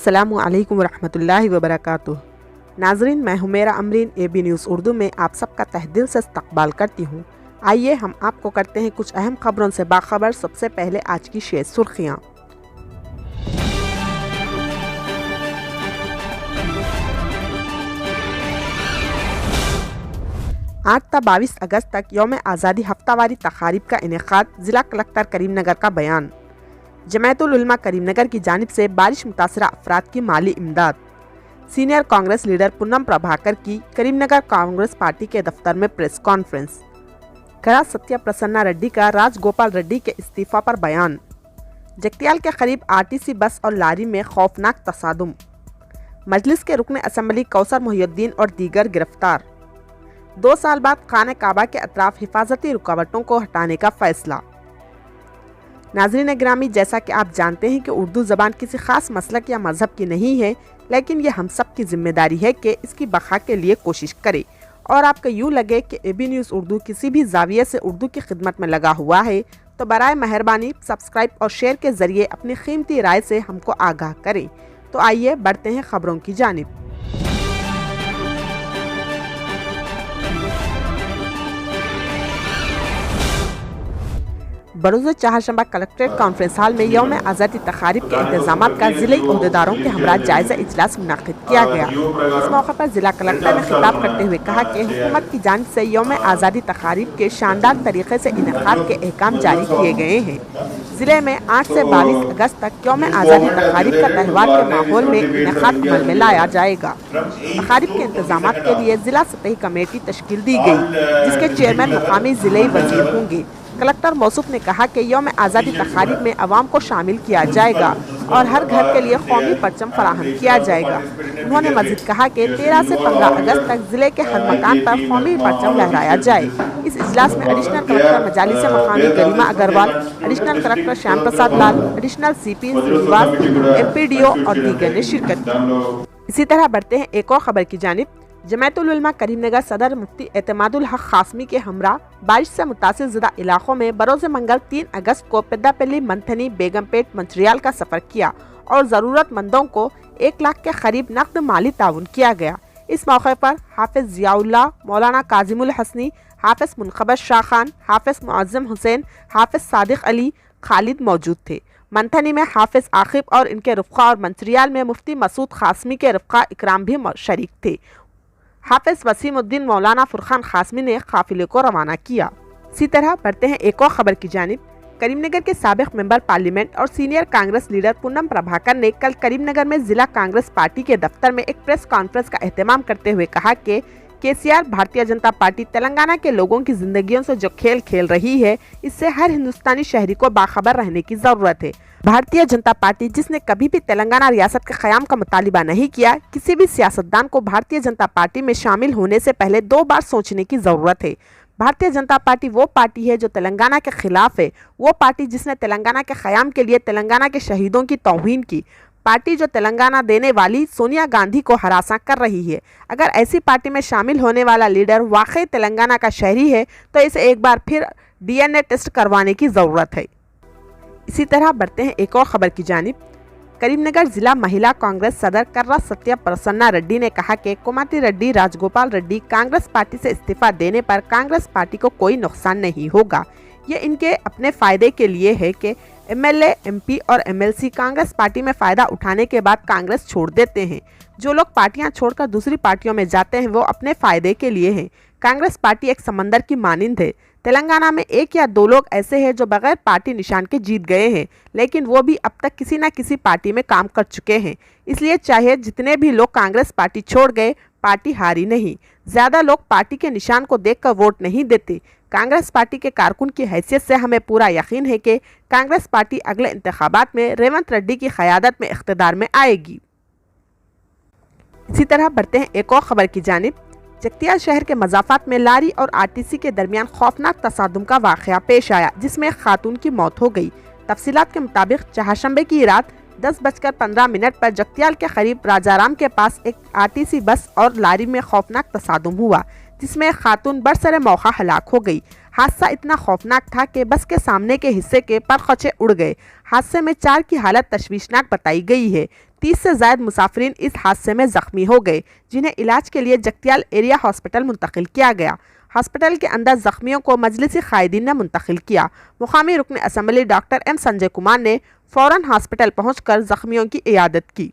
अस्सलामु अलैकुम वरहमतुल्लाहि वबरकातुह। नाजरीन, मैं हुमेरा अमरीन AB न्यूज़ उर्दू में आप सबका तहे दिल से इस्तकबाल करती हूँ। आइए हम आपको करते हैं कुछ अहम खबरों से बाखबर। सबसे पहले आज की शेष सुर्खियाँ। 8 से 22 अगस्त तक यौम आज़ादी हफ्तावारी तकारीब का इनेकाद। ज़िला कलेक्टर करीमनगर का बयान। जमायतुल उलमा करीमनगर की जानिब से बारिश मुतासरा अफराद की माली इमदाद। सीनियर कांग्रेस लीडर पूनम प्रभाकर की करीमनगर कांग्रेस पार्टी के दफ्तर में प्रेस कॉन्फ्रेंस। करा सत्य प्रसन्ना रेड्डी का राजगोपाल रेड्डी के इस्तीफा पर बयान। जगतियाल के करीब RTC बस और लारी में खौफनाक तसादुम। मजलिस के रुकन असम्बली कौसर मोहिउद्दीन और दीगर गिरफ्तार। 2 साल बाद खाने काबा के अतराफ हिफाजती रुकावटों को हटाने का फैसला। नाज़रीन गिरामी, जैसा कि आप जानते हैं कि उर्दू ज़बान किसी ख़ास मसलक या मज़हब की नहीं है, लेकिन ये हम सब की ज़िम्मेदारी है कि इसकी बक़ा के लिए कोशिश करें। और आपको यूँ लगे कि AB न्यूज़ उर्दू किसी भी ज़ाविये से उर्दू की खिदमत में लगा हुआ है तो बराए मेहरबानी सब्सक्राइब और शेयर के ज़रिए अपनी कीमती राय से हमको आगाह करें। तो आइए बढ़ते हैं खबरों की जानिब। बरोज़ चहारशंबा कलेक्ट्रेट कॉन्फ्रेंस हॉल में यौम आज़ादी तकारीब के इंतजामात का ज़िले अहदेदारों के हमरा जायज़ा इजलास मुनक़िद किया गया। इस मौके पर ज़िला कलेक्टर ने खिताब करते हुए कहा कि हुकूमत की जानिब से यौम आज़ादी तकारीब के शानदार तरीके से इनेकाद के अहकाम जारी किए गए हैं। ज़िले में 8 से 22 अगस्त तक यौम आज़ादी तकारीब का त्यौहार के माहौल में इनेकाद अमल में लाया जाएगा। तकारीब के इंतजामात के लिए ज़िला सतही कमेटी तश्कील दी गई, जिसके चेयरमैन मुकामी ज़िले वज़ीर होंगे। कलेक्टर मौसूफ ने कहा कि यौम आज़ादी तकारीब में अवाम को शामिल किया जाएगा और हर घर के लिए कौमी परचम फराहम किया जाएगा। उन्होंने मज़ीद कहा कि 13 से 15 अगस्त तक ज़िले के हर मकान पर कौमी परचम लहराया जाए। इस इजलास में एडिशनल कलेक्टर मजालिस मकामी गरिमा अग्रवाल, एडिशनल कलेक्टर श्याम प्रसाद लाल, एडिशनल CP श्रीनिवास, MPDO और दीगर ने शिरकत की। इसी तरह बढ़ते हैं एक और खबर की जानिब। जमायतुल उलमा करीमनगर सदर मुफ्ती एतमादुल हक कासमी के हमरा बारिश से मुतासिर ज़िला इलाकों में बरोज़ मंगल 3 अगस्त को पेद्दापल्ली, मंथनी, बेगमपेट, मंचिरियाल का सफ़र किया और ज़रूरतमंदों को 1 लाख के करीब नकद माली ताउन किया गया। इस मौके पर हाफिज़ ज़ियाउल्लाह, मौलाना काजिमुल हसनी, हाफिज़ मुनक़बत शाह खान, हाफिज़ मुअज़्ज़म हुसैन, हाफिज़ सादिक अली खालिद मौजूद थे। मंथनी में हाफिज़ आखिब और इनके रफ़्क़ा और मंचिरियाल में मुफ्ती मसूद कासमी के रफ़्क़ा इकराम भी शरीक थे। हाफिज़ वसीमुद्दीन मौलाना फुरखान कासमी ने काफिले को रवाना किया। इसी तरह बढ़ते हैं एक और खबर की जानिब। करीमनगर के साबिक़ मेंबर पार्लियामेंट और सीनियर कांग्रेस लीडर पूनम प्रभाकर ने कल करीमनगर में ज़िला कांग्रेस पार्टी के दफ्तर में एक प्रेस कॉन्फ्रेंस का एहतमाम करते हुए कहा कि KCR भारतीय जनता पार्टी तेलंगाना के लोगों की जिंदगियों से जो खेल खेल रही है, इससे हर हिंदुस्तानी शहरी को बाखबर रहने की ज़रूरत है। भारतीय जनता पार्टी, जिसने कभी भी तेलंगाना रियासत के क़याम का मुतालिबा नहीं किया, किसी भी सियासतदान को भारतीय जनता पार्टी में शामिल होने से पहले 2 बार सोचने की ज़रूरत है। भारतीय जनता पार्टी वो पार्टी है जो तेलंगाना के खिलाफ है, वो पार्टी जिसने तेलंगाना के क़याम के लिए तेलंगाना के शहीदों की तौहीन की, पार्टी जो तेलंगाना देने वाली सोनिया गांधी को हरासा कर रही है। अगर ऐसी पार्टी में शामिल होने वाला लीडर वाकई तेलंगाना का शहरी है तो इसे एक बार फिर DNA टेस्ट करवाने की ज़रूरत है। इसी तरह बढ़ते हैं एक और ख़बर की जानिब। करीमनगर ज़िला महिला कांग्रेस सदर कर्रा सत्य प्रसन्ना रेड्डी ने कहा कि कोमाती रेड्डी, राजगोपाल रेड्डी कांग्रेस पार्टी से इस्तीफा देने पर कांग्रेस पार्टी को कोई नुकसान नहीं होगा। ये इनके अपने फ़ायदे के लिए है कि MLA, MP और MLC कांग्रेस पार्टी में फ़ायदा उठाने के बाद कांग्रेस छोड़ देते हैं। जो लोग पार्टियां छोड़कर दूसरी पार्टियों में जाते हैं वो अपने फ़ायदे के लिए हैं। कांग्रेस पार्टी एक समंदर की मानिंद है। तेलंगाना में 1 या 2 लोग ऐसे हैं जो बगैर पार्टी निशान के जीत गए हैं, लेकिन वो भी अब तक किसी न किसी पार्टी में काम कर चुके हैं। इसलिए चाहे जितने भी लोग कांग्रेस पार्टी छोड़ गए, पार्टी हारी नहीं। ज़्यादा लोग पार्टी के निशान को देखकर वोट नहीं देते। कांग्रेस पार्टी के कारकुन की हैसियत से हमें पूरा यकीन है कि कांग्रेस पार्टी अगले इंतखाबात में रेवंत रेड्डी की क़यादत में इख्तिदार में आएगी। इसी तरह बढ़ते हैं एक और ख़बर की जानिब। जगतियाल शहर के मज़ाफ़ात में लारी और RTC के दरमियान खौफनाक तसादुम का वाक़या पेश आया, जिसमें एक खातून की मौत हो गई। तफसीलात के मुताबिक चहारशंबे की रात 10:15 पर जगतियाल के करीब राजाराम के पास एक RTC बस और लारी में खौफनाक तसादुम हुआ, जिसमें एक खातून बरसरे मौका हलाक हो गई। हादसा इतना खौफनाक था कि बस के सामने के हिस्से के परखचे उड़ गए। हादसे में 4 की हालत तशवीशनाक बताई गई है। 30 से ज़ायद मुसाफिरीन इस हादसे में जख्मी हो गए, जिन्हें इलाज के लिए जगतियाल एरिया हॉस्पिटल मुंतकिल किया गया। हॉस्पिटल के अंदर जख्मियों को मजलिसी कायदीन ने मुंतकिल किया। मुकामी रुकन assembly doctor M Sanjay Kumar ने फौरन हॉस्पिटल पहुंचकर जख्मियों की इयादत की।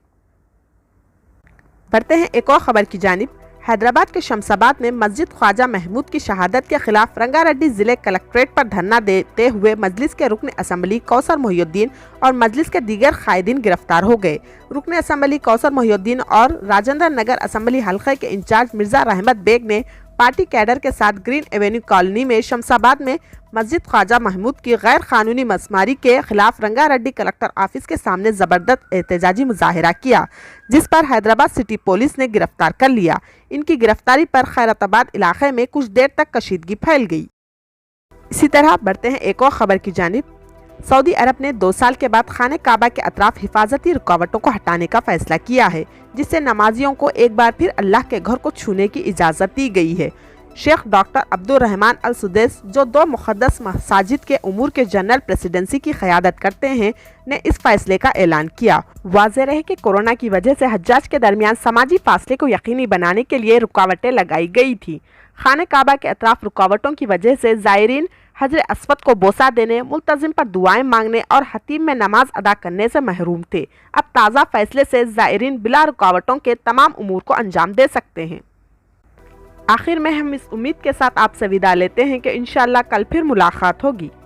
बढ़ते हैं एक और खबर की जानिब। हैदराबाद के शमशाबाद में मस्जिद ख्वाजा महमूद की शहादत के खिलाफ रंगारेड्डी जिले कलेक्ट्रेट पर धरना देते हुए मजलिस के रुकन असम्बली कौसर मोहिउद्दीन और मजलिस के दीगर कायदीन गिरफ्तार हो गए। रुकन असम्बली कौसर मोहिउद्दीन और राजेंद्र नगर असम्बली हल्के के इंचार्ज मिर्जा रहमत बेग ने पार्टी कैडर के साथ ग्रीन एवेन्यू कॉलोनी में शमशाबाद में मस्जिद ख्वाजा महमूद की गैर कानूनी मसमारी के खिलाफ रंगारेड्डी कलेक्टर ऑफिस के सामने जबरदस्त एहतजाजी मुजाहिरा किया, जिस पर हैदराबाद सिटी पुलिस ने गिरफ्तार कर लिया। इनकी गिरफ्तारी पर खैरताबाद इलाके में कुछ देर तक कशीदगी फैल गई। इसी तरह बढ़ते हैं एक और खबर की जानिब। सऊदी अरब ने 2 साल के बाद खाने काबा के अतराफ हिफाजती रुकावटों को हटाने का फैसला किया है, जिससे नमाजियों को एक बार फिर अल्लाह के घर को छूने की इजाज़त दी गई है। शेख डॉक्टर अब्दुल रहमान अल सुदैस, जो 2 मुक़द्दस मसाजिद के उमूर के जनरल प्रेसिडेंसी की क़यादत करते हैं, ने इस फैसले का ऐलान किया। वाज़ेह रहे कि कोरोना की वजह से हज्जाज के दरमियान समाजी फासले को यकीनी बनाने के लिए रुकावटें लगाई गई थी। खाने काबा के अतराफ रुकावटों की वजह से ज़ायरीन हजर अस्वद को बोसा देने, मुल्तजिम पर दुआएं मांगने और हतीम में नमाज अदा करने से महरूम थे। अब ताज़ा फैसले से ज़ायरीन बिला रुकावटों के तमाम उमूर को अंजाम दे सकते हैं। आखिर में हम इस उम्मीद के साथ आपसे विदा लेते हैं कि इंशाअल्लाह कल फिर मुलाकात होगी।